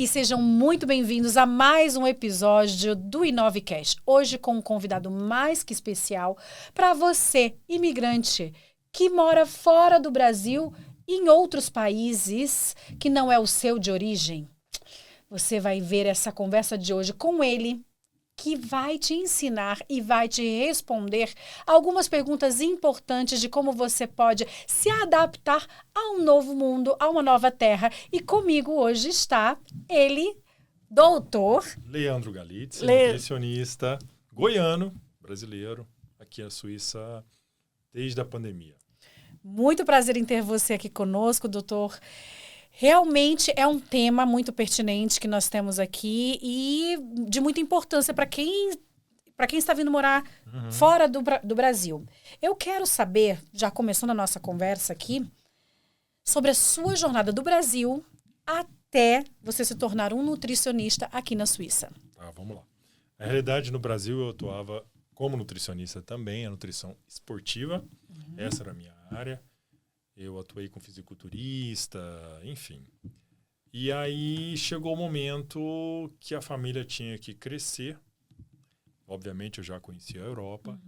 e sejam muito bem-vindos a mais um episódio do Inovecast. Hoje com um convidado mais que especial para você, imigrante, que mora fora do Brasil e em outros países que não é o seu de origem. Você vai ver essa conversa de hoje com ele, que vai te ensinar e vai te responder algumas perguntas importantes de como você pode se adaptar a um novo mundo, a uma nova terra. E comigo hoje está ele, doutor Leandro Galitzi, nutricionista goiano, brasileiro, aqui na Suíça desde a pandemia. Muito prazer em ter você aqui conosco, doutor. Realmente é um tema muito pertinente que nós temos aqui e de muita importância para quem está vindo morar fora do Brasil. Eu quero saber, já começando a nossa conversa aqui, sobre a sua jornada do Brasil até você se tornar um nutricionista aqui na Suíça. Tá, vamos lá. Na realidade, no Brasil eu atuava como nutricionista também, a nutrição esportiva, essa era a minha área. Eu atuei com fisiculturista, enfim. E aí chegou o momento que a família tinha que crescer. Obviamente eu já conhecia a Europa.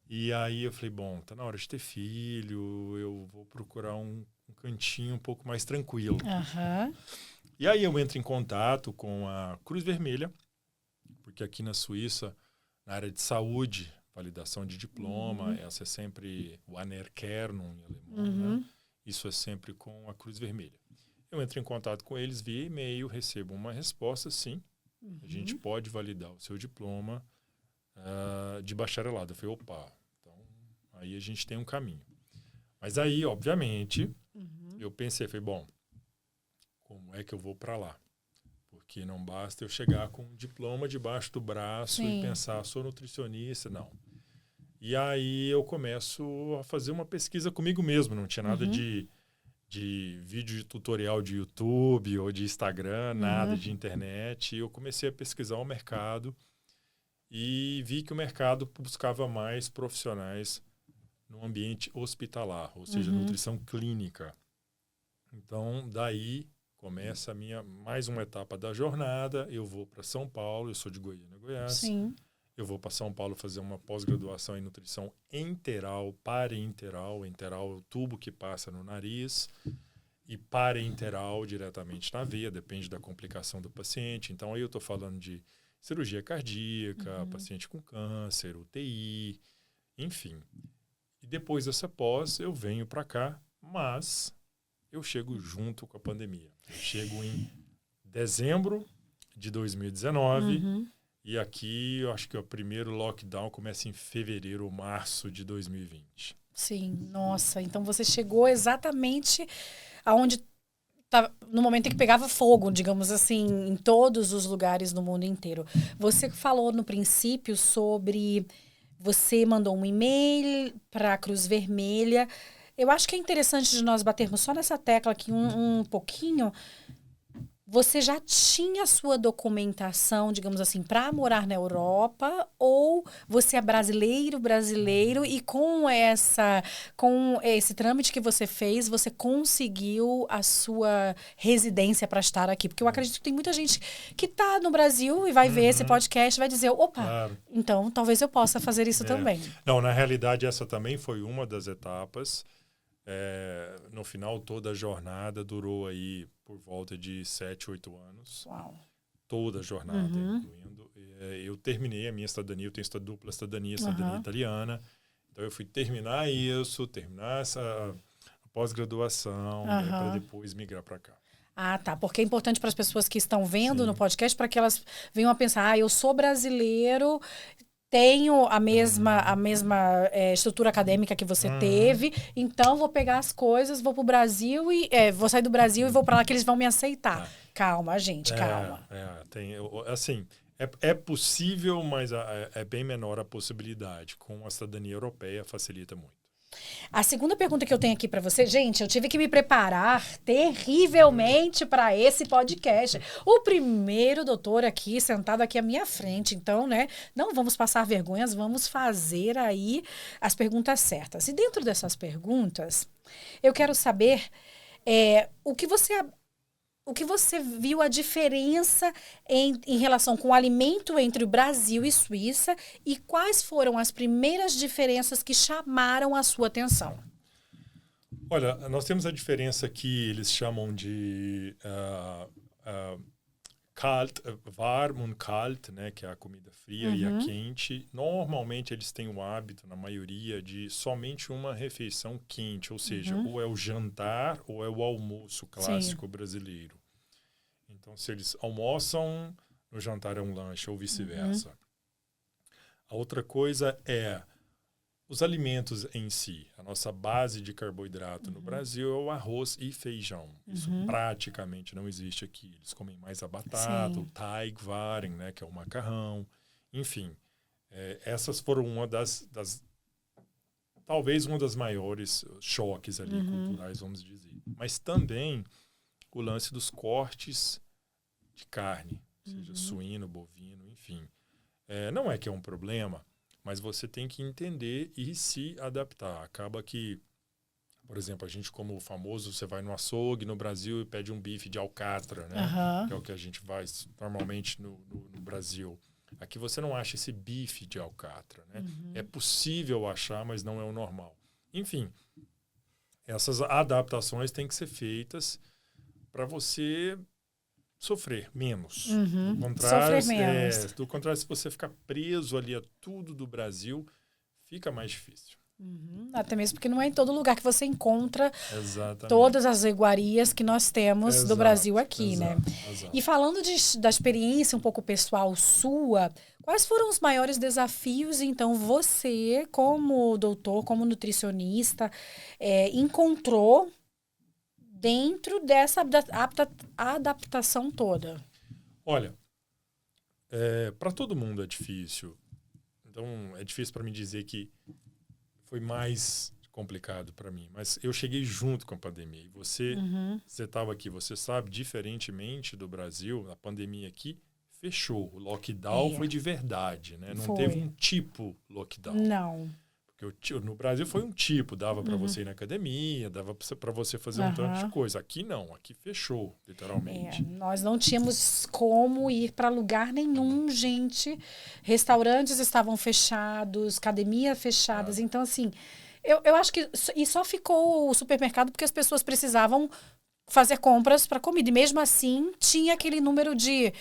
E aí eu falei, bom, tá na hora de ter filho, eu vou procurar um cantinho um pouco mais tranquilo. E aí eu entro em contato com a Cruz Vermelha, porque aqui na Suíça, na área de saúde, validação de diploma, essa é sempre o Anerkennung em alemão, né? Isso é sempre com a Cruz Vermelha. Eu entro em contato com eles via e-mail, recebo uma resposta, sim, a gente pode validar o seu diploma de bacharelado. Eu falei, opa, então aí a gente tem um caminho. Mas aí, obviamente, eu pensei, falei, bom, como é que eu vou para lá? Porque não basta eu chegar com um diploma debaixo do braço e pensar, sou nutricionista, não. E aí eu começo a fazer uma pesquisa comigo mesmo. Não tinha nada de vídeo de tutorial de YouTube ou de Instagram, nada de internet. E eu comecei a pesquisar o mercado e vi que o mercado buscava mais profissionais no ambiente hospitalar, ou seja, nutrição clínica. Então, daí começa mais uma etapa da jornada. Eu vou para São Paulo, eu sou de Goiânia, Goiás. Sim. Eu vou para São Paulo fazer uma pós-graduação em nutrição enteral, parenteral. Enteral é o tubo que passa no nariz. E parenteral diretamente na veia, depende da complicação do paciente. Então, aí eu estou falando de cirurgia cardíaca, paciente com câncer, UTI, enfim. E depois dessa pós, eu venho para cá, mas eu chego junto com a pandemia. Eu chego em dezembro de 2019. E aqui, eu acho que o primeiro lockdown começa em fevereiro ou março de 2020. Sim, nossa. Então você chegou exatamente aonde no momento em que pegava fogo, digamos assim, em todos os lugares no mundo inteiro. Você falou no princípio sobre você mandou um e-mail para a Cruz Vermelha. Eu acho que é interessante de nós batermos só nessa tecla aqui um pouquinho. Você já tinha sua documentação, digamos assim, para morar na Europa, ou você é brasileiro e com esse trâmite que você fez, você conseguiu a sua residência para estar aqui? Porque eu acredito que tem muita gente que está no Brasil e vai ver esse podcast e vai dizer, opa, claro, então talvez eu possa fazer isso também. Não, na realidade essa também foi uma das etapas. No final, toda a jornada durou aí por volta de 7, 8 anos. Uau. Toda a jornada, incluindo. Eu terminei a minha cidadania, eu tenho dupla cidadania italiana. Então, eu fui terminar essa pós-graduação, para depois migrar para cá. Ah, tá. Porque é importante para as pessoas que estão vendo no podcast, para que elas venham a pensar, eu sou brasileiro, tenho a mesma estrutura acadêmica que você teve, então vou pegar as coisas, vou pro Brasil e vou sair do Brasil e vou para lá que eles vão me aceitar. Calma, gente, calma. É possível, mas é bem menor a possibilidade. Com a cidadania europeia facilita muito. A segunda pergunta que eu tenho aqui para você, gente, eu tive que me preparar terrivelmente para esse podcast. O primeiro doutor aqui, sentado aqui à minha frente. Então, né, não vamos passar vergonhas, vamos fazer aí as perguntas certas. E dentro dessas perguntas, eu quero saber o que você o que você viu a diferença em relação com o alimento entre o Brasil e Suíça e quais foram as primeiras diferenças que chamaram a sua atenção? Olha, nós temos a diferença que eles chamam de kalt, warm und kalt, né, que é a comida fria e a quente. Normalmente eles têm o hábito, na maioria, de somente uma refeição quente, ou seja, ou é o jantar ou é o almoço clássico brasileiro. Então, se eles almoçam, no jantar é um lanche ou vice-versa. A outra coisa é os alimentos em si. A nossa base de carboidrato no Brasil é o arroz e feijão. Isso praticamente não existe aqui. Eles comem mais a batata, o teigwaren, né, que é o macarrão. Enfim, essas foram talvez uma das maiores choques ali culturais, vamos dizer. Mas também o lance dos cortes de carne, seja suíno, bovino, enfim. Não é que é um problema, mas você tem que entender e se adaptar. Acaba que, por exemplo, a gente, como famoso, você vai no açougue no Brasil e pede um bife de alcatra, né? Que é o que a gente faz normalmente no Brasil. Aqui você não acha esse bife de alcatra, né? É possível achar, mas não é o normal. Enfim, essas adaptações têm que ser feitas para você sofrer menos. Do contrário, se você ficar preso ali a tudo do Brasil, fica mais difícil. Até mesmo porque não é em todo lugar que você encontra todas as iguarias que nós temos do Brasil aqui, né? E falando da experiência um pouco pessoal sua, quais foram os maiores desafios, então, você, como doutor, como nutricionista, encontrou dentro dessa adaptação toda? Olha, para todo mundo é difícil. Então, é difícil para mim dizer que foi mais complicado para mim. Mas eu cheguei junto com a pandemia. E você estava aqui, você sabe, diferentemente do Brasil, a pandemia aqui fechou. O lockdown foi de verdade, né? Não teve um tipo lockdown. Não. Porque no Brasil foi um tipo, dava para você ir na academia, dava para você fazer um tanto de coisa. Aqui não, aqui fechou, literalmente. Nós não tínhamos como ir para lugar nenhum, gente. Restaurantes estavam fechados, academia fechadas. Então, assim, eu acho que... E só ficou o supermercado porque as pessoas precisavam fazer compras para comida. E mesmo assim, tinha aquele número de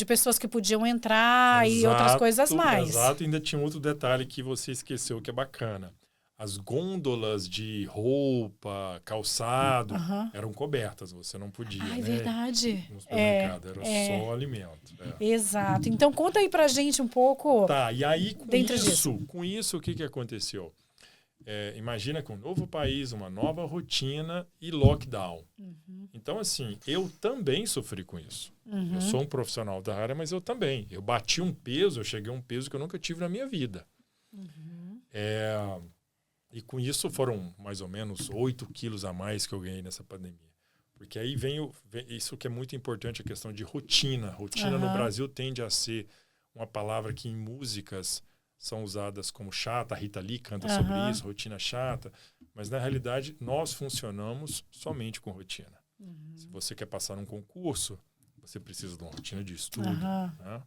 pessoas que podiam entrar e outras coisas mais. Exato, ainda tinha outro detalhe que você esqueceu, que é bacana. As gôndolas de roupa, calçado, eram cobertas, você não podia, é verdade. No supermercado, era só alimento. Exato. Então, conta aí pra gente um pouco. Tá, e aí com isso, o que aconteceu? Imagina que um novo país, uma nova rotina e lockdown. Então, assim, eu também sofri com isso. Eu sou um profissional da área, mas eu também. Eu bati um peso, eu cheguei a um peso que eu nunca tive na minha vida. E com isso foram mais ou menos 8 quilos a mais que eu ganhei nessa pandemia. Porque aí vem isso que é muito importante, a questão de rotina. Rotina no Brasil tende a ser uma palavra que em músicas são usadas como chata. A Rita Lee canta sobre isso, rotina chata. Mas, na realidade, nós funcionamos somente com rotina. Se você quer passar um concurso, você precisa de uma rotina de estudo. Né?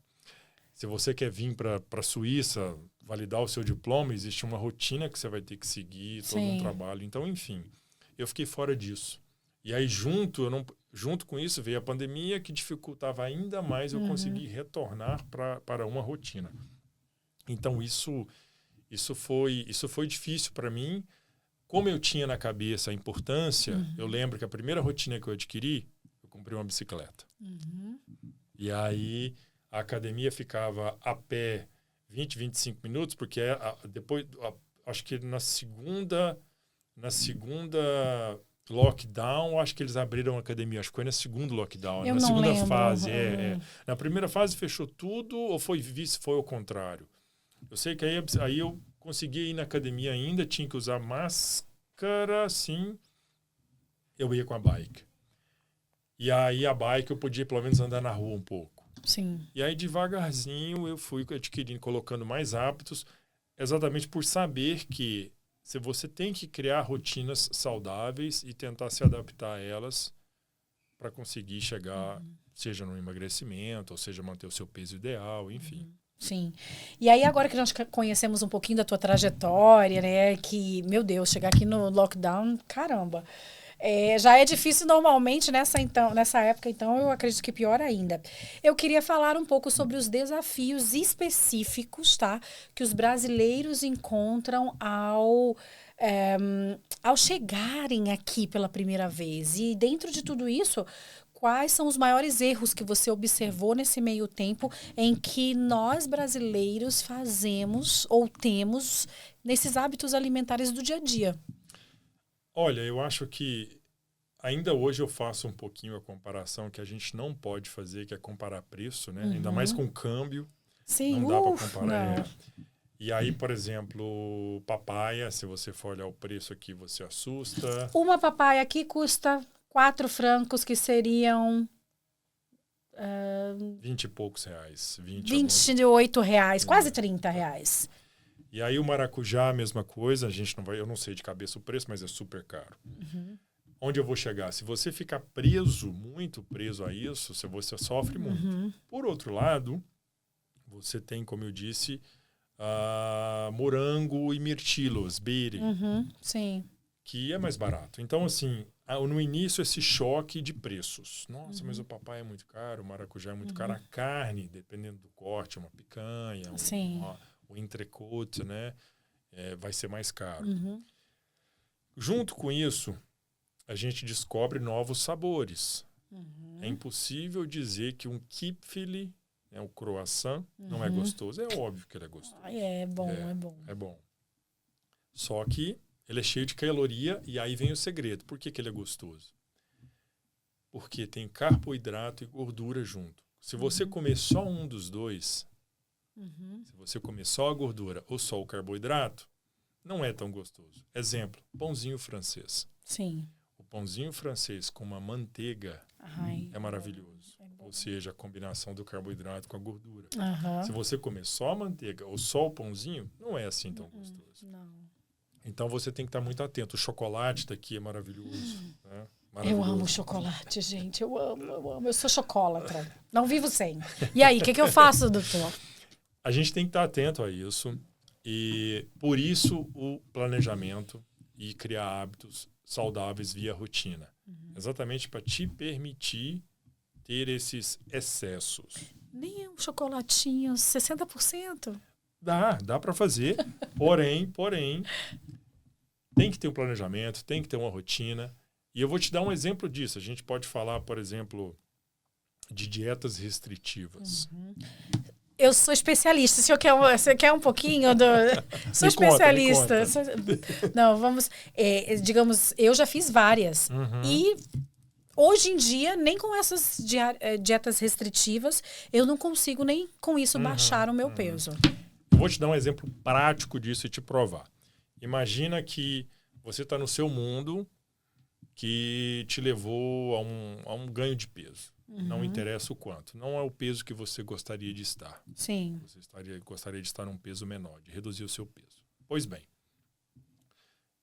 Se você quer vir para a Suíça, validar o seu diploma, existe uma rotina que você vai ter que seguir, todo um trabalho. Então, enfim, eu fiquei fora disso. E aí, junto com isso, veio a pandemia, que dificultava ainda mais eu conseguir retornar para uma rotina. Então, isso foi difícil para mim. Como eu tinha na cabeça a importância, eu lembro que a primeira rotina que eu adquiri, eu comprei uma bicicleta. E aí, a academia ficava a pé 20, 25 minutos, porque depois, acho que na segunda lockdown, acho que eles abriram a academia. Acho que foi no segundo lockdown. Na segunda fase. Na primeira fase fechou tudo ou foi o contrário? Eu sei que aí eu consegui ir na academia ainda, tinha que usar máscara, sim. Eu ia com a bike. E aí a bike eu podia pelo menos andar na rua um pouco. Sim. E aí devagarzinho eu fui adquirindo, colocando mais hábitos, exatamente por saber que se você tem que criar rotinas saudáveis e tentar se adaptar a elas para conseguir chegar, seja no emagrecimento, ou seja, manter o seu peso ideal, enfim. Sim. E aí, agora que nós conhecemos um pouquinho da tua trajetória, né? Que, meu Deus, chegar aqui no lockdown, caramba. Já é difícil normalmente nessa época, então eu acredito que pior ainda. Eu queria falar um pouco sobre os desafios específicos, tá? Que os brasileiros encontram ao chegarem aqui pela primeira vez. E dentro de tudo isso, quais são os maiores erros que você observou nesse meio tempo em que nós brasileiros fazemos ou temos nesses hábitos alimentares do dia a dia? Olha, eu acho que ainda hoje eu faço um pouquinho a comparação que a gente não pode fazer, que é comparar preço, né? Ainda mais com câmbio. Sim, não dá para comparar. não. E aí, por exemplo, papaya, se você for olhar o preço aqui, você assusta. Uma papaya aqui custa 4 francos, que seriam 20 e poucos reais. 28 reais, quase 30 reais. E aí o maracujá, a mesma coisa, eu não sei de cabeça o preço, mas é super caro. Onde eu vou chegar? Se você ficar muito preso a isso, você sofre muito. Por outro lado, você tem, como eu disse, morango e mirtilos, bere, Sim. que é mais barato. Então, assim, no início, esse choque de preços. Nossa, mas o papai é muito caro, o maracujá é muito caro. A carne, dependendo do corte, uma picanha, o entrecôte, né? Vai ser mais caro. Junto com isso, a gente descobre novos sabores. É impossível dizer que um kipfili, o croissant, não é gostoso. É óbvio que ele é gostoso. É bom, é bom. É bom. Só que ele é cheio de caloria e aí vem o segredo. Por que ele é gostoso? Porque tem carboidrato e gordura junto. Se você comer só um dos dois, se você comer só a gordura ou só o carboidrato, não é tão gostoso. Exemplo, pãozinho francês. Sim. O pãozinho francês com uma manteiga é maravilhoso. Ou seja, a combinação do carboidrato com a gordura. Se você comer só a manteiga ou só o pãozinho, não é assim tão gostoso. Não. Então você tem que estar muito atento. O chocolate daqui é maravilhoso. Né? Eu amo chocolate, gente. Eu amo. Eu sou chocolatra. Não vivo sem. E aí, o que eu faço, doutor? A gente tem que estar atento a isso. E por isso o planejamento e criar hábitos saudáveis via rotina. Exatamente para te permitir ter esses excessos. Nem um chocolatinho, 60%. Dá para fazer. Porém, tem que ter um planejamento, tem que ter uma rotina. E eu vou te dar um exemplo disso. A gente pode falar, por exemplo, de dietas restritivas. Eu sou especialista. Você quer um pouquinho do... Sou especialista. Não, vamos... digamos, eu já fiz várias. E hoje em dia, nem com essas dietas restritivas, eu não consigo nem com isso baixar o meu peso. Eu vou te dar um exemplo prático disso e te provar. Imagina que você está no seu mundo que te levou a um ganho de peso. Não interessa o quanto. Não é o peso que você gostaria de estar. Sim. Você gostaria de estar num peso menor, de reduzir o seu peso. Pois bem,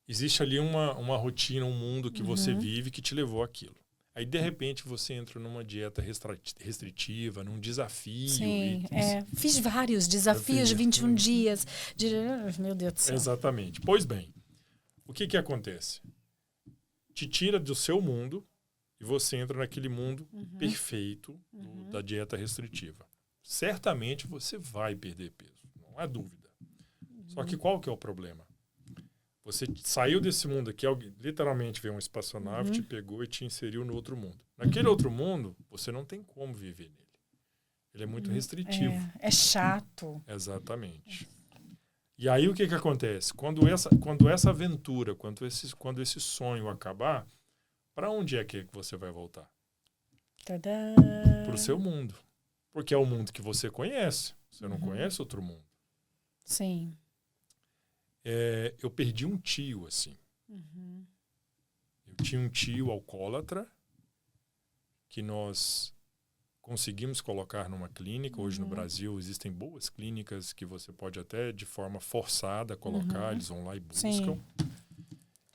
existe ali uma rotina, um mundo que você vive que te levou àquilo. Aí, de repente, você entra numa dieta restritiva, num desafio. Sim, fiz vários desafios de 21 dias. Meu Deus do céu. Exatamente. Pois bem, o que acontece? Te tira do seu mundo e você entra naquele mundo perfeito da dieta restritiva. Certamente você vai perder peso, não há dúvida. Só que qual que é o problema? Você saiu desse mundo aqui, literalmente veio uma espaçonave, te pegou e te inseriu no outro mundo. Naquele outro mundo, você não tem como viver nele. Ele é muito restritivo. É chato. Exatamente. E aí o que acontece? Quando essa aventura, quando esse sonho acabar, para onde é que você vai voltar? Para o seu mundo. Porque é o mundo que você conhece. Você não conhece outro mundo. Sim. Eu perdi um tio, assim. Eu tinha um tio alcoólatra que nós conseguimos colocar numa clínica. Hoje no Brasil existem boas clínicas que você pode até de forma forçada colocar. Eles vão lá e buscam. Sim.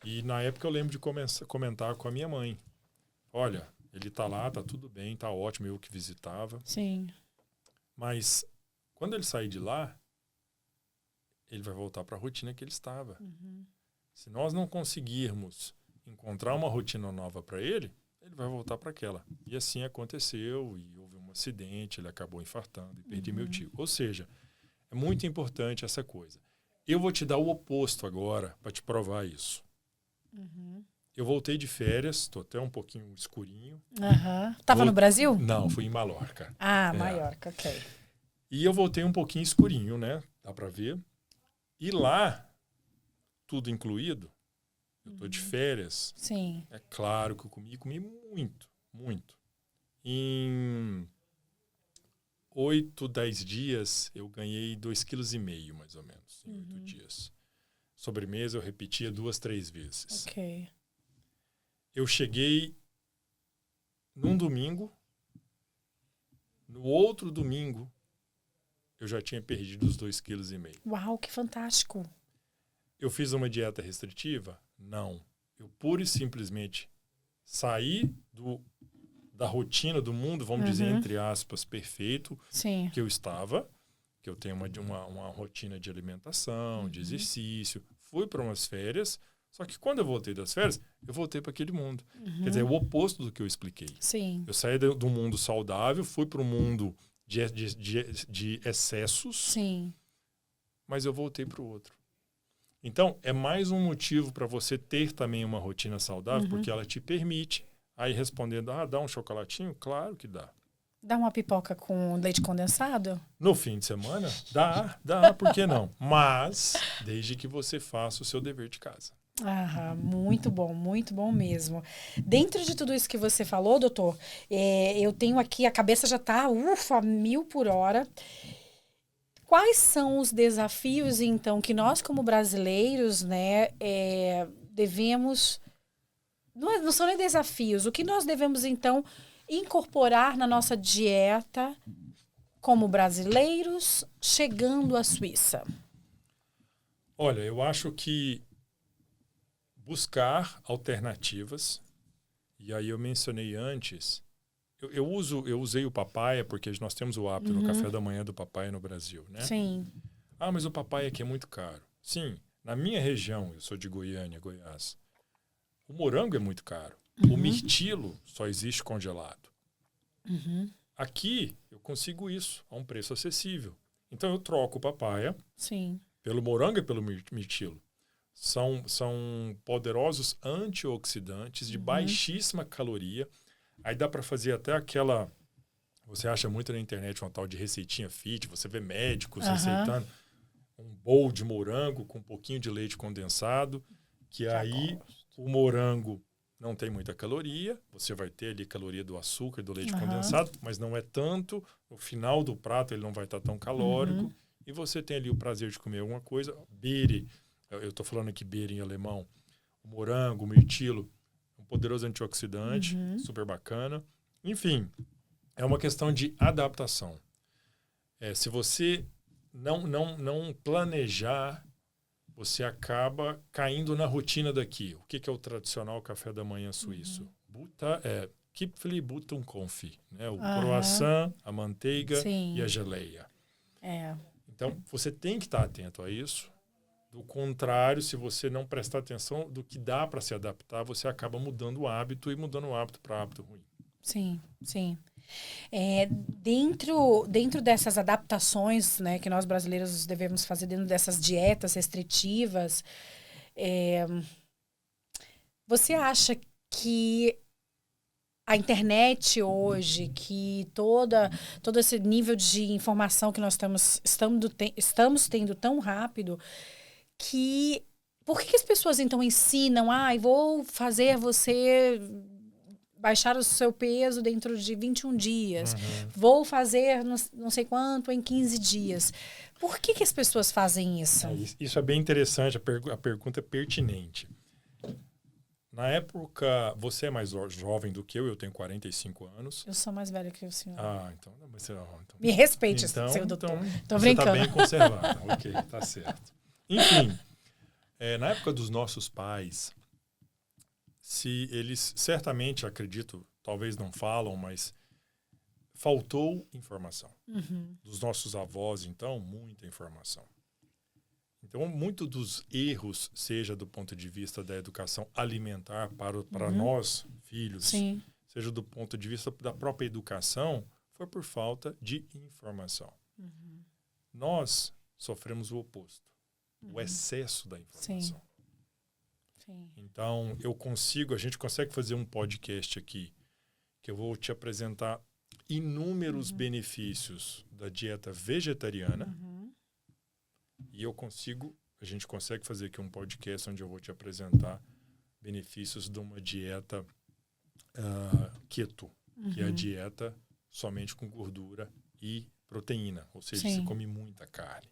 E na época eu lembro de comentar com a minha mãe. Olha, Ele tá lá, tá tudo bem, tá ótimo, eu que visitava. Sim. Mas quando ele sair de lá, ele vai voltar para a rotina que ele estava. Uhum. Se nós não conseguirmos encontrar uma rotina nova para ele, ele vai voltar para aquela. E assim aconteceu, e houve um acidente, ele acabou infartando e perdi meu tio. Ou seja, é muito importante essa coisa. Eu vou te dar o oposto agora para te provar isso. Uhum. Eu voltei de férias, estou até um pouquinho escurinho. Uhum. Tava no Brasil? Não, fui em Mallorca. Ah, Maiorca, ok. E eu voltei um pouquinho escurinho, né? Dá para ver. E lá, tudo incluído, eu estou de férias. Sim. É claro que eu comi muito, muito. Em 8, 10 dias, eu ganhei 2,5 kg, mais ou menos, em 8 dias. Sobremesa eu repetia 2, 3 vezes. Ok. Eu cheguei num domingo, no outro domingo, eu já tinha perdido os 2,5 kg. Uau, que fantástico. Eu fiz uma dieta restritiva? Não. Eu pura e simplesmente saí da rotina do mundo, vamos dizer, entre aspas, perfeito, Sim. que eu estava, que eu tenho uma rotina de alimentação, de exercício. Fui para umas férias, só que quando eu voltei das férias, eu voltei para aquele mundo. Quer dizer, é o oposto do que eu expliquei. Sim. Eu saí do mundo saudável, fui para o mundo de excessos, Sim. mas eu voltei para o outro. Então, é mais um motivo para você ter também uma rotina saudável, porque ela te permite, aí respondendo, dá um chocolatinho? Claro que dá. Dá uma pipoca com leite condensado? No fim de semana? Dá, por que não? Mas, desde que você faça o seu dever de casa. Ah, muito bom mesmo. Dentro de tudo isso que você falou, doutor, eu tenho aqui, a cabeça já tá, 1000 por hora. Quais são os desafios, então, que nós, como brasileiros, né, devemos... Não são nem desafios. O que nós devemos, então, incorporar na nossa dieta como brasileiros chegando à Suíça? Olha, eu acho que buscar alternativas, e aí eu mencionei antes, eu usei o papaya porque nós temos o hábito no café da manhã do papaya no Brasil, né? Sim. Mas o papaya aqui é muito caro. Sim, na minha região, eu sou de Goiânia, Goiás, o morango é muito caro. O mirtilo só existe congelado. Aqui eu consigo isso a um preço acessível. Então eu troco o papaya Sim. pelo morango e pelo mirtilo. São poderosos antioxidantes de baixíssima caloria. Aí dá para fazer até aquela... Você acha muito na internet uma tal de receitinha fit. Você vê médicos receitando um bowl de morango com um pouquinho de leite condensado. Que aí o morango não tem muita caloria. Você vai ter ali caloria do açúcar e do leite condensado. Mas não é tanto. No final do prato ele não vai estar tão calórico. E você tem ali o prazer de comer alguma coisa. Beere. Eu estou falando aqui beere em alemão. O morango, o mirtilo. Um poderoso antioxidante. Super bacana. Enfim, é uma questão de adaptação. Se você não planejar, você acaba caindo na rotina daqui. O que é o tradicional café da manhã suíço? Kipfli Butterkonfit, né? O croissant, a manteiga e a geleia. Então, você tem que estar atento a isso. Do contrário, se você não prestar atenção do que dá para se adaptar, você acaba mudando o hábito e mudando o hábito para hábito ruim. Sim, sim. Dentro dessas adaptações, né, que nós brasileiros devemos fazer, dentro dessas dietas restritivas, você acha que a internet hoje, que todo esse nível de informação que nós estamos tendo tão rápido, que... Por que as pessoas, então, ensinam, vou fazer você baixar o seu peso dentro de 21 dias, vou fazer não sei quanto em 15 dias. Por que as pessoas fazem isso? Isso é bem interessante, a pergunta é pertinente. Na época, você é mais jovem do que eu tenho 45 anos. Eu sou mais velha que o senhor. Então me respeite, seu doutor. Tô brincando. Você está bem conservado. Ok, tá certo. Enfim, na época dos nossos pais, se eles certamente, acredito, talvez não falam, mas faltou informação. Dos nossos avós, então, muita informação. Então, muito dos erros, seja do ponto de vista da educação alimentar para nós, filhos, Sim. seja do ponto de vista da própria educação, foi por falta de informação. Nós sofremos o oposto, o excesso da informação. Sim. Então, a gente consegue fazer um podcast aqui, que eu vou te apresentar inúmeros benefícios da dieta vegetariana. E a gente consegue fazer aqui um podcast onde eu vou te apresentar benefícios de uma dieta keto, que é a dieta somente com gordura e proteína, ou seja, você come muita carne.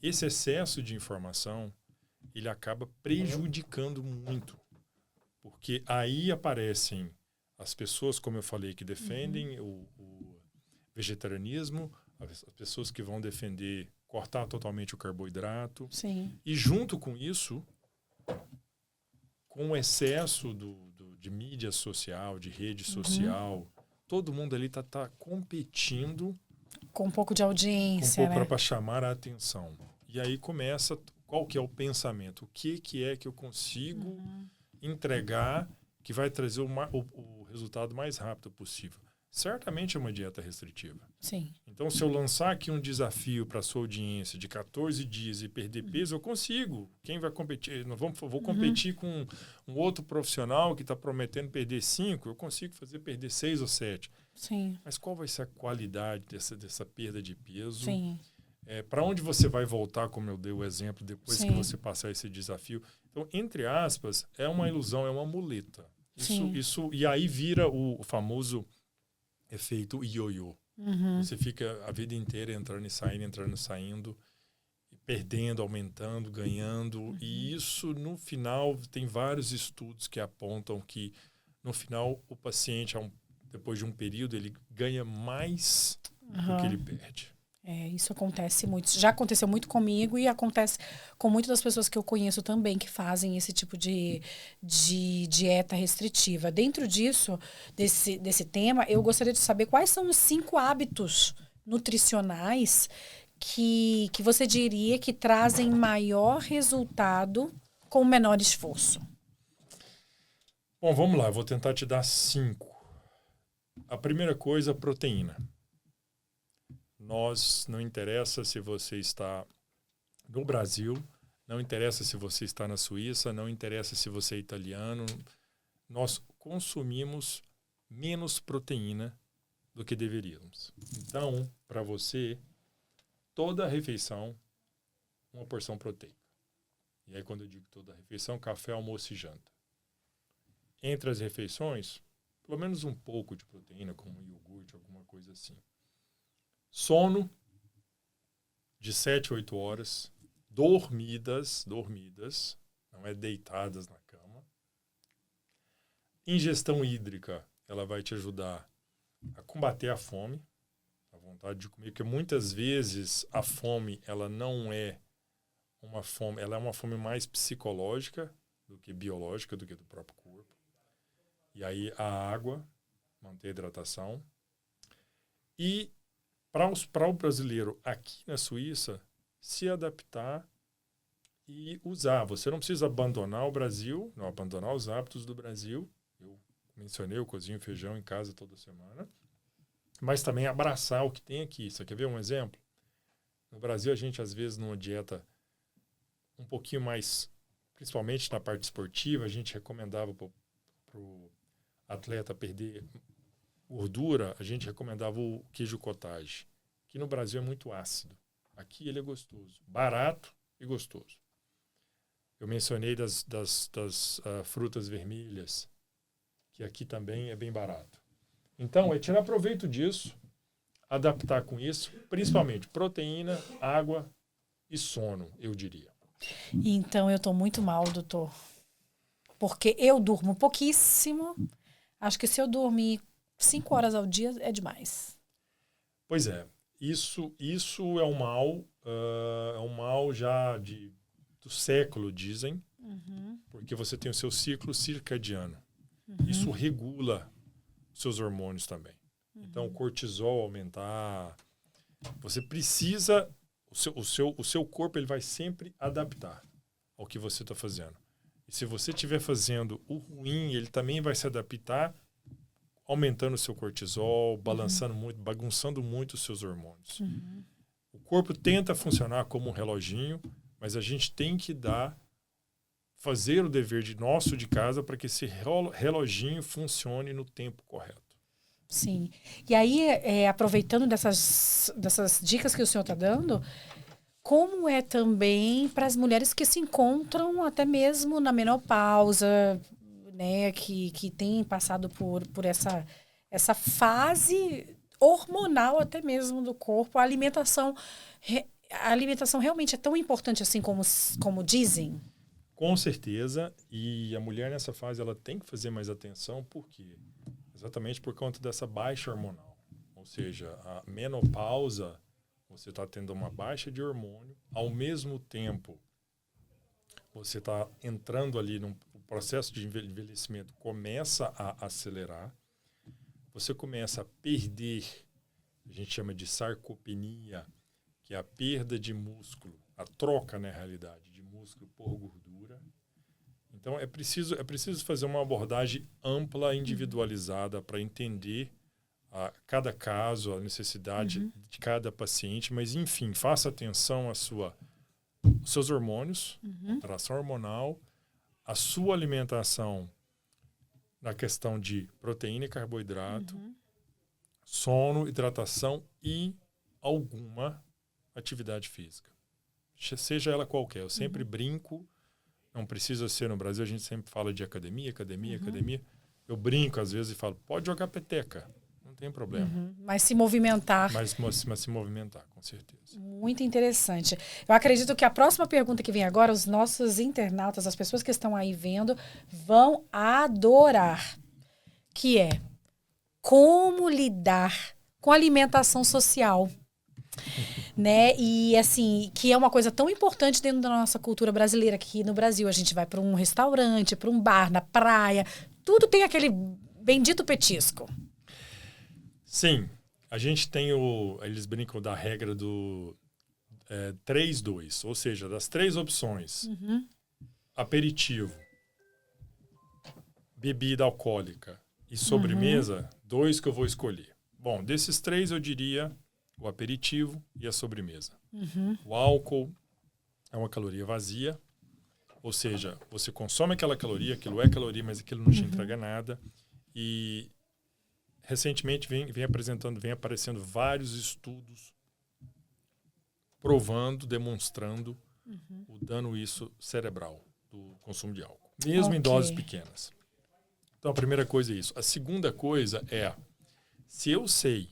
Esse excesso de informação, ele acaba prejudicando muito, porque aí aparecem as pessoas, como eu falei, que defendem o vegetarianismo, as pessoas que vão defender cortar totalmente o carboidrato. Sim. E junto com isso, com o excesso de mídia social, de rede social, todo mundo ali tá competindo com um pouco de audiência, para chamar a atenção. E aí começa, qual que é o pensamento? O que é que eu consigo entregar que vai trazer o resultado mais rápido possível? Certamente é uma dieta restritiva. Sim. Então, se eu lançar aqui um desafio para a sua audiência de 14 dias e perder peso, eu consigo. Quem vai competir? Vou competir com um outro profissional que está prometendo perder 5, eu consigo fazer perder 6 ou 7. Sim. Mas qual vai ser a qualidade dessa perda de peso? Sim. Para onde você vai voltar, como eu dei o exemplo, depois que você passar esse desafio? Então, entre aspas, é uma ilusão, é uma muleta. E aí vira o famoso efeito ioiô. Você fica a vida inteira entrando e saindo, perdendo, aumentando, ganhando. E isso, no final, tem vários estudos que apontam que, no final, o paciente, depois de um período, ele ganha mais do que ele perde. Isso acontece muito. Já aconteceu muito comigo e acontece com muitas das pessoas que eu conheço também que fazem esse tipo de dieta restritiva. Dentro disso, desse tema, eu gostaria de saber quais são os 5 hábitos nutricionais que você diria que trazem maior resultado com menor esforço. Bom, vamos lá. Eu vou tentar te dar 5. A primeira coisa, proteína. Não interessa se você está no Brasil, não interessa se você está na Suíça, não interessa se você é italiano. Nós consumimos menos proteína do que deveríamos. Então, para você, toda refeição, uma porção proteica. E aí, quando eu digo toda refeição, café, almoço e janta. Entre as refeições, pelo menos um pouco de proteína, como iogurte, alguma coisa assim. Sono de 7 a 8 horas, dormidas, não é deitadas na cama. Ingestão hídrica, ela vai te ajudar a combater a fome, a vontade de comer, porque muitas vezes a fome, ela não é uma fome, ela é uma fome mais psicológica do que biológica, do que do próprio corpo. E aí a água, manter a hidratação. E para o brasileiro aqui na Suíça, se adaptar e usar. Você não precisa abandonar o Brasil, não abandonar os hábitos do Brasil. Eu mencionei, eu cozinho feijão em casa toda semana. Mas também abraçar o que tem aqui. Você quer ver um exemplo? No Brasil, a gente, às vezes, numa dieta um pouquinho mais, principalmente na parte esportiva, a gente recomendava para o atleta perder gordura, a gente recomendava o queijo cottage, que no Brasil é muito ácido. Aqui ele é gostoso, barato e gostoso. Eu mencionei das frutas vermelhas, que aqui também é bem barato. Então, é tirar proveito disso, adaptar com isso, principalmente proteína, água e sono, eu diria. Então, eu estou muito mal, doutor. Porque eu durmo pouquíssimo. Acho que se eu dormir 5 horas ao dia é demais. Pois é. Isso é um mal já do século, dizem. Porque você tem o seu ciclo circadiano. Isso regula os seus hormônios também. Então, o cortisol aumentar. Você precisa... O seu corpo ele vai sempre adaptar ao que você está fazendo. E se você estiver fazendo o ruim, ele também vai se adaptar, aumentando o seu cortisol, balançando muito, bagunçando muito os seus hormônios. O corpo tenta funcionar como um reloginho, mas a gente tem que fazer o dever nosso de casa para que esse reloginho funcione no tempo correto. Sim. E aí, aproveitando dessas dicas que o senhor está dando, como é também para as mulheres que se encontram até mesmo na menopausa, né, que têm passado por essa fase hormonal até mesmo do corpo, a alimentação realmente é tão importante assim como dizem? Com certeza, e a mulher nessa fase ela tem que fazer mais atenção, por quê? Exatamente por conta dessa baixa hormonal. Ou seja, a menopausa, você está tendo uma baixa de hormônio, ao mesmo tempo você está entrando ali num processo de envelhecimento, começa a acelerar, você começa a perder, a gente chama de sarcopenia, que é a perda de músculo, a troca, na realidade, de músculo por gordura. Então, é preciso fazer uma abordagem ampla, individualizada, para entender cada caso, a necessidade de cada paciente. Mas, enfim, faça atenção aos seus hormônios, alteração hormonal, a sua alimentação na questão de proteína e carboidrato, sono, hidratação e alguma atividade física. Seja ela qualquer. Eu sempre brinco, não precisa ser no Brasil, a gente sempre fala de academia. Eu brinco às vezes e falo, pode jogar peteca, não tem problema. Mas se movimentar. Mas se movimentar, com certeza. Muito interessante. Eu acredito que a próxima pergunta que vem agora, os nossos internautas, as pessoas que estão aí vendo, vão adorar. Que é como lidar com a alimentação social. Né? E assim, que é uma coisa tão importante dentro da nossa cultura brasileira, que aqui no Brasil a gente vai para um restaurante, para um bar, na praia, tudo tem aquele bendito petisco. Sim, a gente tem eles brincam da regra do 3-2, ou seja, das 3 opções, aperitivo, bebida alcoólica e sobremesa, 2 que eu vou escolher. Bom, desses 3 eu diria o aperitivo e a sobremesa. O álcool é uma caloria vazia, ou seja, você consome aquela caloria, aquilo é caloria, mas aquilo não te entrega nada. E recentemente vem aparecendo vários estudos provando, demonstrando o dano cerebral do consumo de álcool, mesmo em doses pequenas. Então, a primeira coisa é isso. A segunda coisa é, se eu sei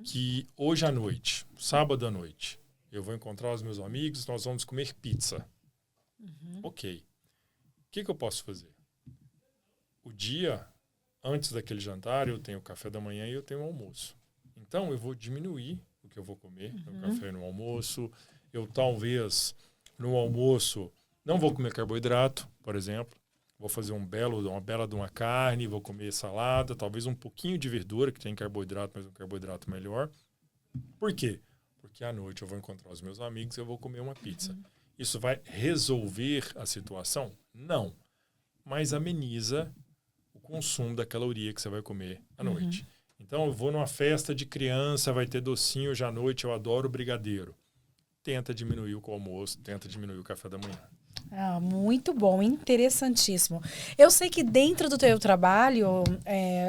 que hoje à noite, sábado à noite, eu vou encontrar os meus amigos, nós vamos comer pizza. Ok. O que eu posso fazer? O dia antes daquele jantar, eu tenho o café da manhã e eu tenho o almoço. Então, eu vou diminuir o que eu vou comer no café e no almoço. Eu talvez, no almoço, não vou comer carboidrato, por exemplo. Vou fazer uma bela de uma carne, vou comer salada, talvez um pouquinho de verdura, que tem carboidrato, mas um carboidrato melhor. Por quê? Porque à noite eu vou encontrar os meus amigos e eu vou comer uma pizza. Isso vai resolver a situação? Não. Mas ameniza o consumo da caloria que você vai comer à noite. Então, eu vou numa festa de criança, vai ter docinho hoje à noite, eu adoro brigadeiro. Tenta diminuir o almoço, tenta diminuir o café da manhã. Muito bom, interessantíssimo. Eu sei que dentro do teu trabalho,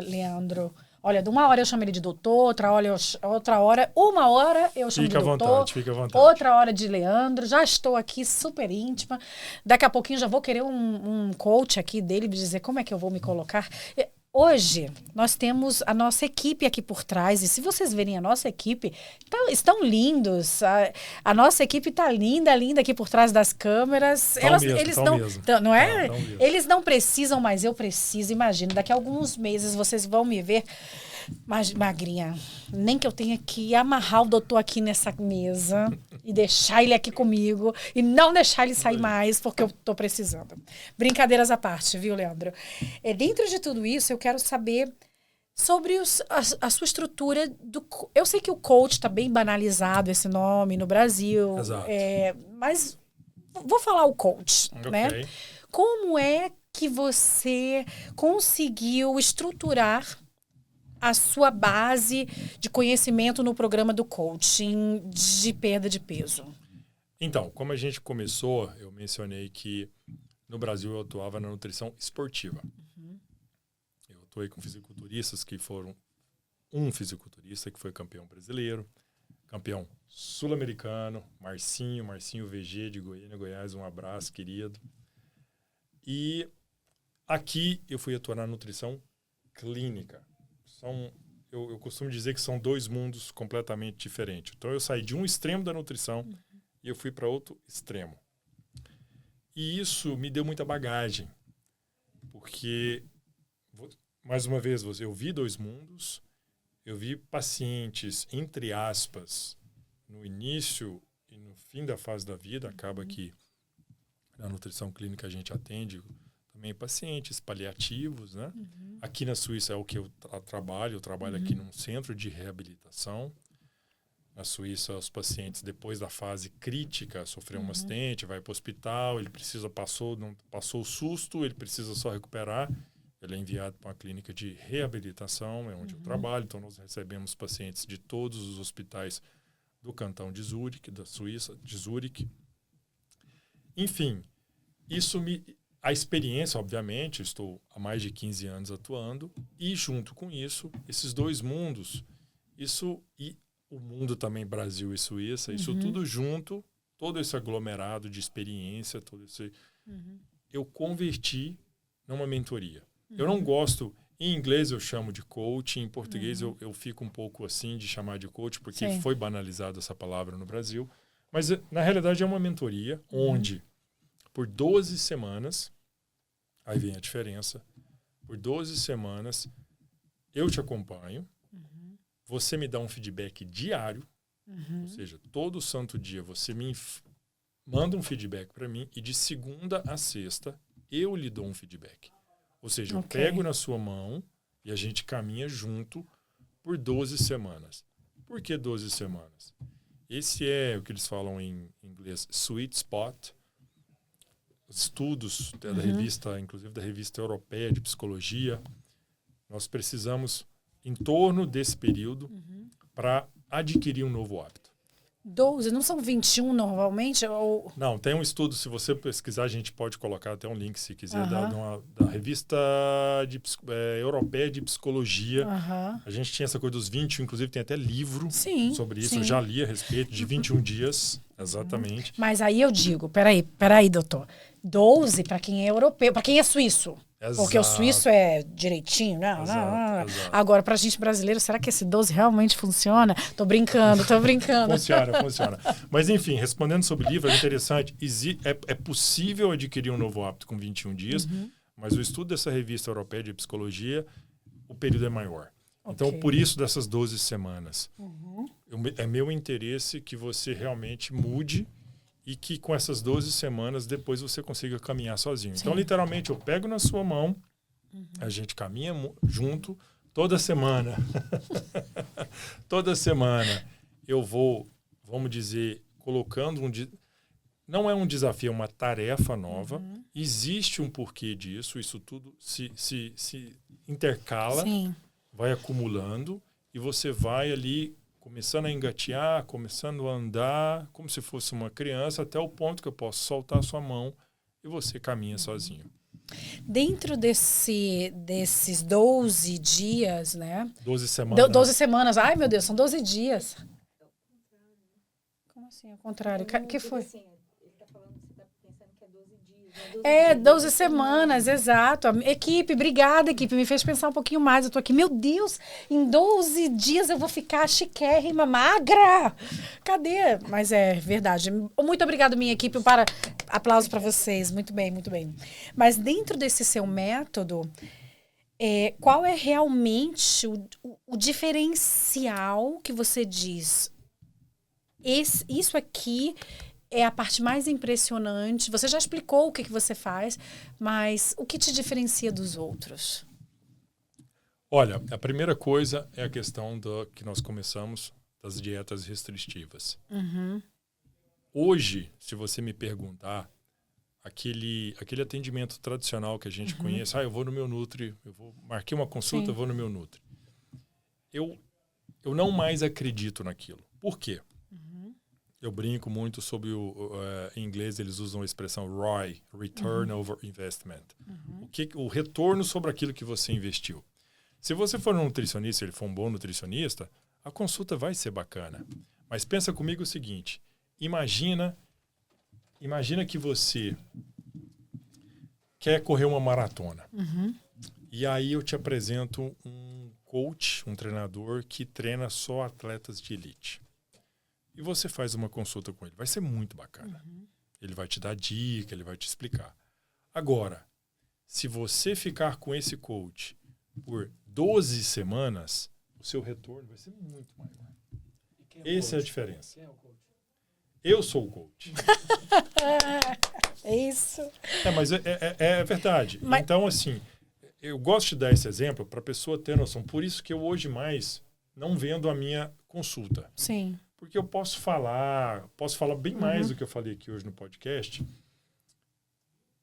Leandro, olha, de uma hora eu chamo ele de doutor, uma hora eu chamo de doutor. Fica à vontade. Outra hora de Leandro, já estou aqui super íntima. Daqui a pouquinho já vou querer um coach aqui dele, dizer como é que eu vou me colocar. Hoje, nós temos a nossa equipe aqui por trás, e se vocês verem a nossa equipe, estão lindos. A nossa equipe está linda aqui por trás das câmeras. Não é? Eles não precisam, mas eu preciso. Imagina, daqui a alguns meses vocês vão me ver Mas, magrinha, nem que eu tenha que amarrar o doutor aqui nessa mesa e deixar ele aqui comigo e não deixar ele sair mais, porque eu tô precisando. Brincadeiras à parte, viu, Leandro? Dentro de tudo isso, eu quero saber sobre a sua estrutura do... Eu sei que o coach está bem banalizado, esse nome, no Brasil. Exato. Mas vou falar o coach, Ok. né? Como é que você conseguiu estruturar a sua base de conhecimento no programa do coaching de perda de peso? Então, como a gente começou, eu mencionei que no Brasil eu atuava na nutrição esportiva. Eu atuei com fisiculturistas que foram... Um fisiculturista que foi campeão brasileiro, campeão sul-americano, Marcinho VG de Goiânia, Goiás, um abraço, querido. E aqui eu fui atuar na nutrição clínica. Eu costumo dizer que são dois mundos completamente diferentes. Então eu saí de um extremo da nutrição e eu fui para outro extremo. E isso me deu muita bagagem, porque, mais uma vez, eu vi dois mundos, eu vi pacientes, entre aspas, no início e no fim da fase da vida. Acaba que na nutrição clínica a gente atende também pacientes paliativos, né? Aqui na Suíça é o que eu trabalho aqui num centro de reabilitação. Na Suíça, os pacientes, depois da fase crítica, sofreu um acidente, vai para o hospital, ele não passou o susto, ele precisa só recuperar, ele é enviado para uma clínica de reabilitação, é onde eu trabalho. Então, nós recebemos pacientes de todos os hospitais do cantão de Zurique, da Suíça, de Zurique. Enfim, a experiência, obviamente, eu estou há mais de 15 anos atuando, e junto com isso, esses dois mundos, e o mundo também, Brasil e Suíça, isso tudo junto, todo esse aglomerado de experiência, eu converti numa mentoria. Eu não gosto, em inglês eu chamo de coach, em português eu fico um pouco assim de chamar de coach, porque foi banalizada essa palavra no Brasil, mas na realidade é uma mentoria onde, por 12 semanas, aí vem a diferença, por 12 semanas eu te acompanho, você me dá um feedback diário, ou seja, todo santo dia você me manda um feedback para mim, e de segunda a sexta eu lhe dou um feedback. Ou seja, eu pego na sua mão e a gente caminha junto por 12 semanas. Por que 12 semanas? Esse é o que eles falam em inglês, sweet spot. Os estudos da revista, inclusive da revista europeia de psicologia, nós precisamos, em torno desse período, para adquirir um novo hábito. 12, não são 21 normalmente? Ou... Não, tem um estudo, se você pesquisar, a gente pode colocar até um link, se quiser, da revista europeia de psicologia. A gente tinha essa coisa dos 21, inclusive tem até livro sobre isso. Eu já li a respeito de 21 dias, exatamente. Mas aí eu digo, peraí, doutor. 12 para quem é europeu, para quem é suíço. Exato. Porque o suíço é direitinho, não. Agora, pra gente brasileiro, será que esse 12 realmente funciona? Tô brincando. Funciona. Mas, enfim, respondendo sobre o livro, é interessante. É possível adquirir um novo hábito com 21 dias, mas o estudo dessa revista europeia de psicologia, o período é maior. Então, por isso, dessas 12 semanas, é meu interesse que você realmente mude e que com essas 12 semanas depois você consiga caminhar sozinho. Então, literalmente, eu pego na sua mão, a gente caminha junto toda semana. Toda semana eu vou, vamos dizer, colocando não é um desafio, é uma tarefa nova. Existe um porquê disso, isso tudo se intercala, vai acumulando e você vai ali começando a engatear, começando a andar, como se fosse uma criança, até o ponto que eu posso soltar a sua mão e você caminha sozinho. Dentro desses 12 dias, né? 12 semanas. 12 semanas. Ai, meu Deus, são 12 dias. Como assim, ao contrário? O que foi? Ele tá falando que você tá pensando que é 12 dias. 12 semanas, exato. Equipe, obrigada, equipe. Me fez pensar um pouquinho mais. Eu tô aqui, meu Deus, em 12 dias eu vou ficar chiquérrima, magra. Cadê? Mas é verdade. Muito obrigada, minha equipe. Aplauso para vocês. Muito bem, muito bem. Mas dentro desse seu método, qual é realmente o diferencial que você diz? Isso aqui é a parte mais impressionante. Você já explicou o que você faz, mas o que te diferencia dos outros? Olha, a primeira coisa é a questão que nós começamos das dietas restritivas. Uhum. Hoje, se você me perguntar, aquele atendimento tradicional que a gente conhece, eu vou no meu Nutri, marquei uma consulta, eu vou no meu Nutri. Eu não mais acredito naquilo. Por quê? Eu brinco muito sobre em inglês eles usam a expressão ROI, Return Over Investment. O retorno sobre aquilo que você investiu. Se você for um nutricionista, ele for um bom nutricionista, a consulta vai ser bacana. Mas pensa comigo o seguinte, imagina que você quer correr uma maratona. E aí eu te apresento um coach, um treinador que treina só atletas de elite. E você faz uma consulta com ele. Vai ser muito bacana. Ele vai te dar dica, ele vai te explicar. Agora, se você ficar com esse coach por 12 semanas, o seu retorno vai ser muito maior. Essa é a diferença. Quem é o coach? Eu sou o coach. É isso. Mas é verdade. Mas... Então, assim, eu gosto de dar esse exemplo para a pessoa ter noção. Por isso que eu hoje mais não vendo a minha consulta. Sim. Porque eu posso falar bem mais do que eu falei aqui hoje no podcast.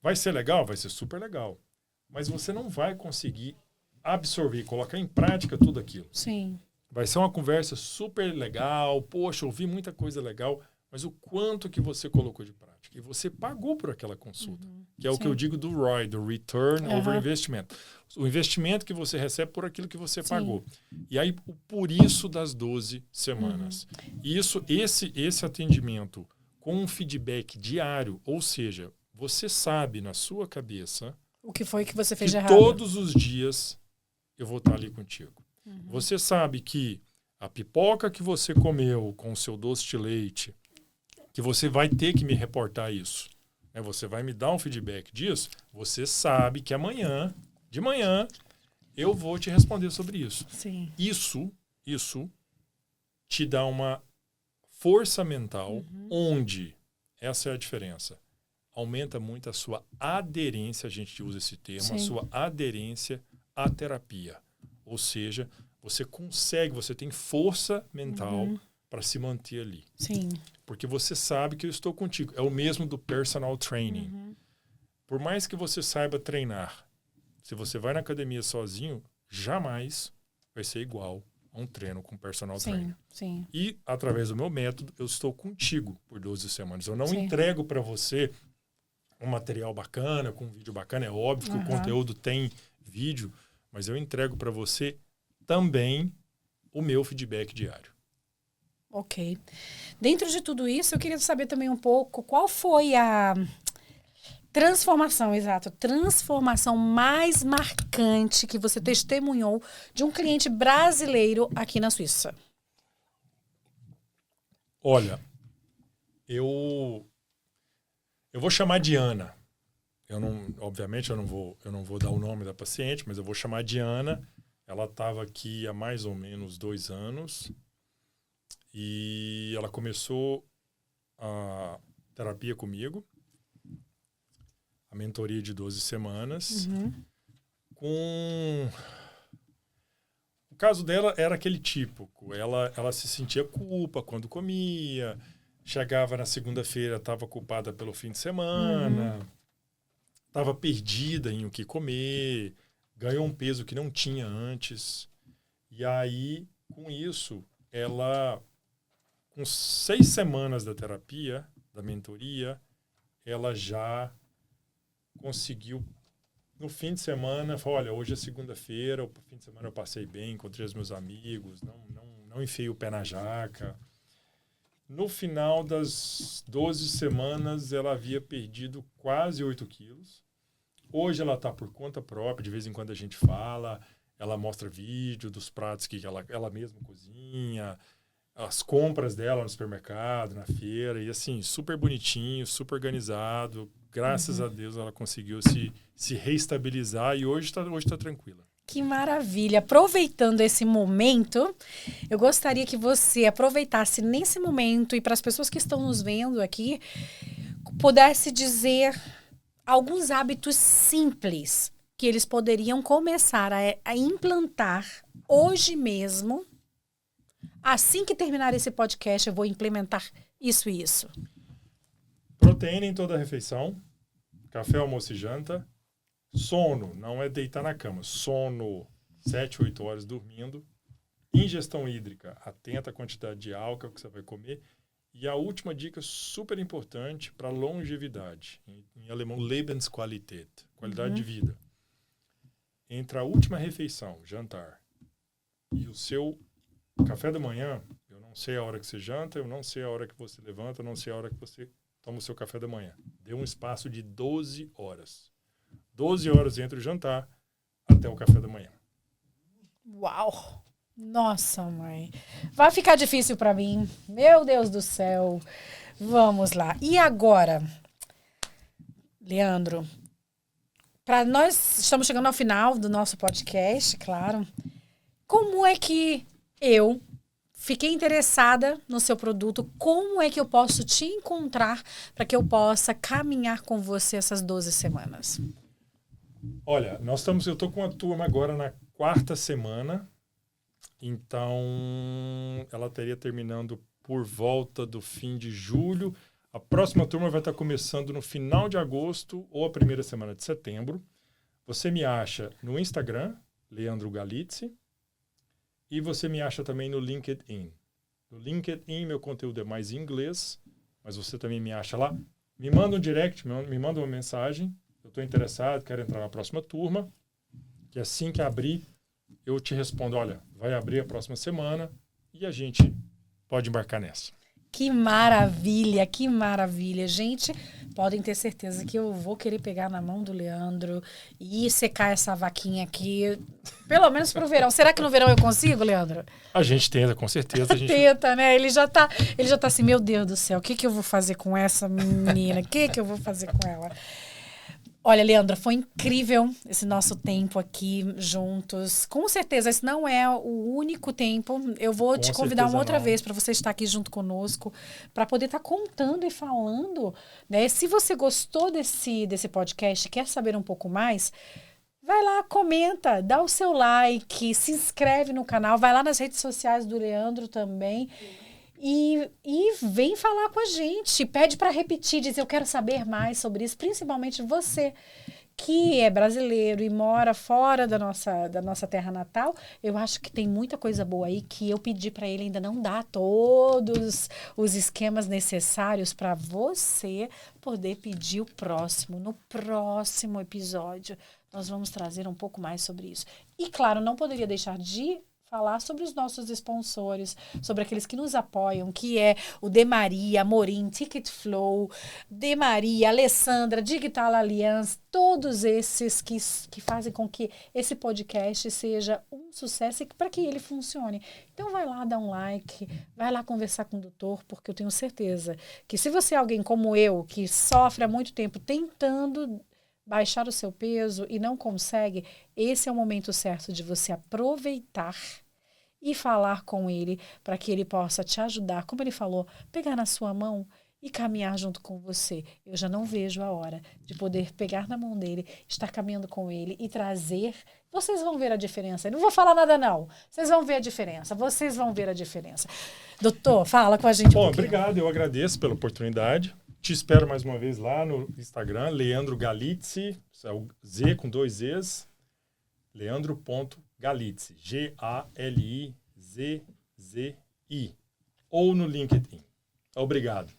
Vai ser legal? Vai ser super legal. Mas você não vai conseguir absorver, colocar em prática tudo aquilo. Sim. Vai ser uma conversa super legal. Poxa, ouvi muita coisa legal. Mas o quanto que você colocou de prática? E você pagou por aquela consulta. Que é o que eu digo do ROI, do Return Over Investment. O investimento que você recebe por aquilo que você pagou. E aí, por isso das 12 semanas. Esse atendimento com um feedback diário, ou seja, você sabe na sua cabeça o que foi que você fez que de errado. Todos os dias eu vou estar ali contigo. Você sabe que a pipoca que você comeu com o seu doce de leite, que você vai ter que me reportar isso. Você vai me dar um feedback disso. Você sabe que de manhã, eu vou te responder sobre isso. Sim. Isso te dá uma força mental onde, essa é a diferença, aumenta muito a sua aderência, a gente usa esse termo, a sua aderência à terapia. Ou seja, você tem força mental para se manter ali. Sim. Porque você sabe que eu estou contigo. É o mesmo do personal training. Por mais que você saiba treinar, se você vai na academia sozinho, jamais vai ser igual a um treino com personal trainer. Sim. E, através do meu método, eu estou contigo por 12 semanas. Eu não entrego para você um material bacana, com um vídeo bacana. É óbvio que o conteúdo tem vídeo, mas eu entrego para você também o meu feedback diário. Ok. Dentro de tudo isso, eu queria saber também um pouco qual foi a transformação mais marcante que você testemunhou de um cliente brasileiro aqui na Suíça. Olha, eu vou chamar de Ana. Obviamente eu não vou dar o nome da paciente, mas eu vou chamar de Ana. Ela estava aqui há mais ou menos 2 anos. E ela começou a terapia comigo, a mentoria de 12 semanas. O caso dela era aquele típico. Ela se sentia culpa quando comia, chegava na segunda-feira, estava culpada pelo fim de semana, estava perdida em o que comer, ganhou um peso que não tinha antes. E aí, com isso, ela... Com 6 semanas da terapia, da mentoria, ela já conseguiu, no fim de semana, falou, olha, hoje é segunda-feira, o fim de semana eu passei bem, encontrei os meus amigos, não enfiei o pé na jaca. No final das 12 semanas, ela havia perdido quase 8 quilos. Hoje ela está por conta própria, de vez em quando a gente fala, ela mostra vídeo dos pratos que ela mesma cozinha, as compras dela no supermercado, na feira, e assim, super bonitinho, super organizado. Graças a Deus ela conseguiu se reestabilizar e hoje tá tranquila. Que maravilha! Aproveitando esse momento, eu gostaria que você aproveitasse nesse momento e para as pessoas que estão nos vendo aqui, pudesse dizer alguns hábitos simples que eles poderiam começar a implantar hoje mesmo. Assim que terminar esse podcast, eu vou implementar isso e isso. Proteína em toda a refeição, café, almoço e janta. Sono, não é deitar na cama. Sono, 7, 8 horas dormindo. Ingestão hídrica, atenta à quantidade de álcool que você vai comer. E a última dica super importante para longevidade. Em alemão, Lebensqualität, qualidade de vida. Entre a última refeição, jantar, e o seu café da manhã, eu não sei a hora que você janta, eu não sei a hora que você levanta, eu não sei a hora que você toma o seu café da manhã. Dê um espaço de 12 horas. 12 horas entre o jantar até o café da manhã. Uau! Nossa, mãe. Vai ficar difícil para mim. Meu Deus do céu. Vamos lá. E agora, Leandro, nós estamos chegando ao final do nosso podcast, claro. Como é que eu fiquei interessada no seu produto? Como é que eu posso te encontrar para que eu possa caminhar com você essas 12 semanas? Olha, eu estou com uma turma agora na 4ª semana, então ela estaria terminando por volta do fim de julho. A próxima turma vai estar começando no final de agosto ou a primeira semana de setembro. Você me acha no Instagram, Leandro Galizzi, e você me acha também no LinkedIn. No LinkedIn, meu conteúdo é mais em inglês, mas você também me acha lá. Me manda um direct, me manda uma mensagem. Eu estou interessado, quero entrar na próxima turma. Que assim que abrir, eu te respondo, olha, vai abrir a próxima semana e a gente pode embarcar nessa. Que maravilha, que maravilha. Gente, podem ter certeza que eu vou querer pegar na mão do Leandro e secar essa vaquinha aqui, pelo menos pro verão. Será que no verão eu consigo, Leandro? A gente tenta, com certeza. Tenta, né? Ele já tá assim, meu Deus do céu, o que eu vou fazer com essa menina? O que eu vou fazer com ela? Olha, Leandro, foi incrível esse nosso tempo aqui juntos. Com certeza, esse não é o único tempo. Eu vou te convidar uma outra vez para você estar aqui junto conosco, para poder estar contando e falando, né? Se você gostou desse podcast, quer saber um pouco mais, vai lá, comenta, dá o seu like, se inscreve no canal, vai lá nas redes sociais do Leandro também. E vem falar com a gente, pede para repetir, diz eu quero saber mais sobre isso, principalmente você que é brasileiro e mora fora da nossa terra natal. Eu acho que tem muita coisa boa aí que eu pedi para ele, ainda não dá todos os esquemas necessários para você poder pedir o próximo. No próximo episódio nós vamos trazer um pouco mais sobre isso. E claro, não poderia deixar de falar sobre os nossos sponsores, sobre aqueles que nos apoiam, que é o De Maria, Amorim, Ticketflow, De Maria, Alessandra, Digital Alliance, todos esses que fazem com que esse podcast seja um sucesso e para que ele funcione. Então vai lá dar um like, vai lá conversar com o doutor, porque eu tenho certeza que se você é alguém como eu, que sofre há muito tempo tentando baixar o seu peso e não consegue, esse é o momento certo de você aproveitar e falar com ele para que ele possa te ajudar, como ele falou, pegar na sua mão e caminhar junto com você. Eu já não vejo a hora de poder pegar na mão dele, estar caminhando com ele e trazer. Vocês vão ver a diferença. Eu não vou falar nada não. Vocês vão ver a diferença. Vocês vão ver a diferença. Doutor, fala com a gente um pouquinho. Obrigado. Eu agradeço pela oportunidade. Te espero mais uma vez lá no Instagram, Leandro Galizzi, Z com 2 Zs, leandro.galizzi, Galizzi, ou no LinkedIn. Obrigado.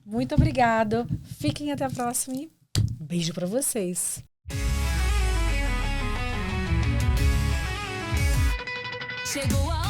Muito obrigado. Fiquem até a próxima e beijo para vocês. Chegou a